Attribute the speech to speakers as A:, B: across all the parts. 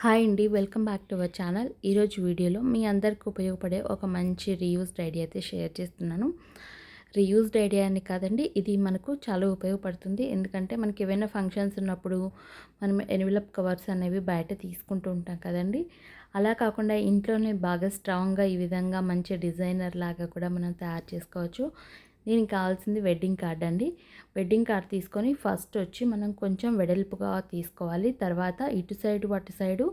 A: Hi అండి, welcome back to our channel. ఈరోజు వీడియోలో మీ అందరికి ఉపయోగపడే ఒక మంచి రీయూజ్డ్ ఐడియా అయితే షేర్ చేస్తున్నాను. రీయూజ్డ్ ఐడియా అని కాదండి, ఇది మనకు చాలా ఉపయోగపడుతుంది. ఎందుకంటే మనకి ఏవైనా ఫంక్షన్స్ ఉన్నప్పుడు మనం ఎన్వలప్ కవర్స్ అనేవి బయట తీసుకుంటూ ఉంటాం కదండి. అలా కాకుండా ఇంట్లోనే బాగా స్ట్రాంగ్గా ఈ విధంగా మంచి డిజైనర్ లాగా కూడా మనం తయారు చేసుకోవచ్చు. దీనికి కావాల్సింది వెడ్డింగ్ కార్డ్ అండి. వెడ్డింగ్ కార్డ్ తీసుకొని ఫస్ట్ వచ్చి మనం కొంచెం వెడల్పుగా తీసుకోవాలి. తర్వాత ఇటు సైడు అటు సైడు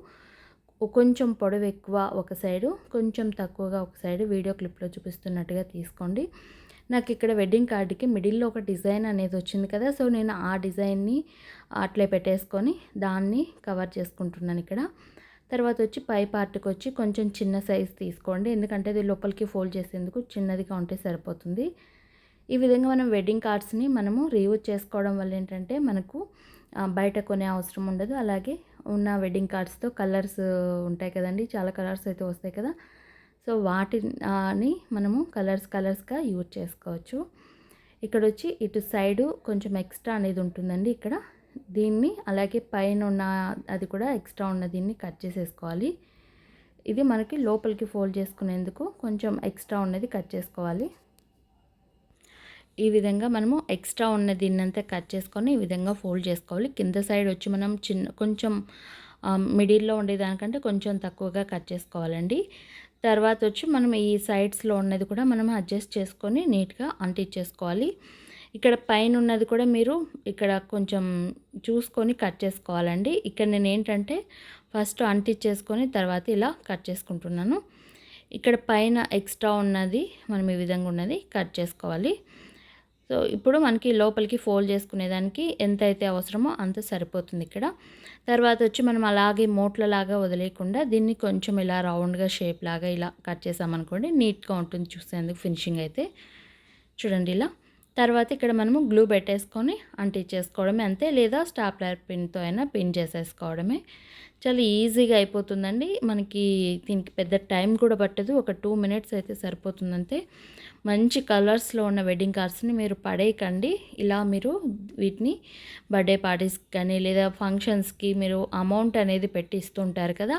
A: కొంచెం పొడవు ఎక్కువ ఒక సైడు, కొంచెం తక్కువగా ఒక సైడు వీడియో క్లిప్లో చూపిస్తున్నట్టుగా తీసుకోండి. నాకు ఇక్కడ వెడ్డింగ్ కార్డుకి మిడిల్లో ఒక డిజైన్ అనేది వచ్చింది కదా, సో నేను ఆ డిజైన్ని అట్లే పెట్టేసుకొని దాన్ని కవర్ చేసుకుంటున్నాను ఇక్కడ. తర్వాత వచ్చి పై పార్ట్కి వచ్చి కొంచెం చిన్న సైజ్ తీసుకోండి, ఎందుకంటే అది లోపలికి ఫోల్డ్ చేసేందుకు చిన్నదిగా ఉంటే సరిపోతుంది. ఈ విధంగా మనం వెడ్డింగ్ కార్డ్స్ని మనము రీయూజ్ చేసుకోవడం వల్ల ఏంటంటే మనకు బయట కొనే అవసరం ఉండదు. అలాగే ఉన్న వెడ్డింగ్ కార్డ్స్తో కలర్స్ ఉంటాయి కదండి, చాలా కలర్స్ అయితే వస్తాయి కదా, సో వాటిని మనము కలర్స్గా యూజ్ చేసుకోవచ్చు. ఇక్కడ వచ్చి ఇటు సైడు కొంచెం ఎక్స్ట్రా అనేది ఉంటుందండి ఇక్కడ, దీన్ని అలాగే పైన ఉన్న అది కూడా ఎక్స్ట్రా ఉన్న దీన్ని కట్ చేసేసుకోవాలి. ఇది మనకి లోపలికి ఫోల్డ్ చేసుకునేందుకు కొంచెం ఎక్స్ట్రా ఉన్నది కట్ చేసుకోవాలి. ఈ విధంగా మనము ఎక్స్ట్రా ఉన్న దీన్నంతా కట్ చేసుకొని ఈ విధంగా ఫోల్డ్ చేసుకోవాలి. కింద సైడ్ వచ్చి మనం కొంచెం మిడిల్లో ఉండేదానికంటే కొంచెం తక్కువగా కట్ చేసుకోవాలండి. తర్వాత వచ్చి మనం ఈ సైడ్స్లో ఉన్నది కూడా మనం అడ్జస్ట్ చేసుకొని నీట్గా అంటించేసుకోవాలి. ఇక్కడ పైన ఉన్నది కూడా మీరు ఇక్కడ కొంచెం చూసుకొని కట్ చేసుకోవాలండి. ఇక్కడ నేను ఏంటంటే ఫస్ట్ అంటించేసుకొని తర్వాత ఇలా కట్ చేసుకుంటున్నాను. ఇక్కడ పైన ఎక్స్ట్రా ఉన్నది మనం ఈ విధంగా ఉన్నది కట్ చేసుకోవాలి. సో ఇప్పుడు మనకి లోపలికి ఫోల్డ్ చేసుకునేదానికి ఎంత అయితే అవసరమో అంత సరిపోతుంది ఇక్కడ. తర్వాత వచ్చి మనం అలాగే మూట్లలాగా వదిలేయకుండా దీన్ని కొంచెం ఇలా రౌండ్గా షేప్ లాగా ఇలా కట్ చేసామనుకోండి, నీట్గా ఉంటుంది చూసేందుకు ఫినిషింగ్ అయితే. చూడండి ఇలా. తర్వాత ఇక్కడ మనము గ్లూ పెట్టేసుకొని అంటించేసుకోవడమే అంతే, లేదా స్టాప్లర్ పిన్తో అయినా పిన్ చేసేసుకోవడమే. చాలా ఈజీగా అయిపోతుందండి. మనకి దీనికి పెద్ద టైం కూడా పట్టదు, ఒక 2 మినిట్స్ అయితే సరిపోతుందంతే. మంచి కలర్స్లో ఉన్న వెడ్డింగ్ కార్డ్స్ని మీరు పడేయకండి. ఇలా మీరు వీటిని బర్త్డే పార్టీస్కి కానీ లేదా ఫంక్షన్స్కి మీరు అమౌంట్ అనేది పెట్టి ఇస్తుంటారు కదా,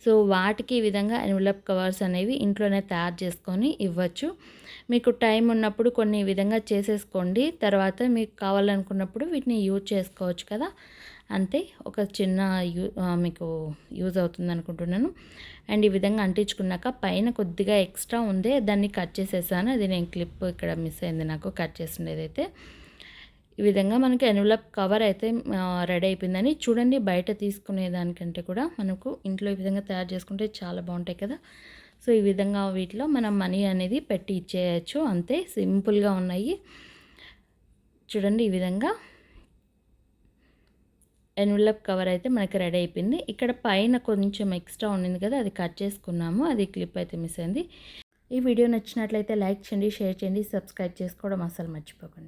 A: సో వాటికి ఈ విధంగా ఎన్వలప్ కవర్స్ అనేవి ఇంట్లోనే తయారు చేసుకొని ఇవ్వచ్చు. మీకు టైం ఉన్నప్పుడు కొన్ని ఈ విధంగా చేసేసుకోండి, తర్వాత మీకు కావాలనుకున్నప్పుడు వీటిని యూజ్ చేసుకోవచ్చు కదా, అంతే. ఒక చిన్న మీకు యూజ్ అవుతుంది అనుకుంటున్నాను. అండ్ ఈ విధంగా అంటించుకున్నాక పైన కొద్దిగా ఎక్స్ట్రా ఉంది, దాన్ని కట్ చేసేసాను. అది నేను క్లిప్ ఇక్కడ మిస్ అయింది నాకు కట్ చేసినదైతే. ఈ విధంగా మనకి ఎన్వలప్ కవర్ అయితే రెడీ అయిపోయిందని చూడండి. బయట తీసుకునే దానికంటే కూడా మనకు ఇంట్లో ఈ విధంగా తయారు చేసుకుంటే చాలా బాగుంటాయి కదా. సో ఈ విధంగా వీటిలో మనం మనీ అనేది పెట్టి ఇచ్చేయచ్చు, అంతే. సింపుల్గా ఉన్నాయి చూడండి. ఈ విధంగా ఎన్వలప్ కవర్ అయితే మనకి రెడీ అయిపోయింది. ఇక్కడ పైన కొంచెం ఎక్స్ట్రా ఉండింది కదా, అది కట్ చేసుకున్నాము, అది క్లిప్ అయితే మిస్ అయింది. ఈ వీడియో నచ్చినట్లయితే లైక్ చేయండి, షేర్ చేయండి, సబ్స్క్రైబ్ చేసుకోవడం అస్సలు మర్చిపోకండి.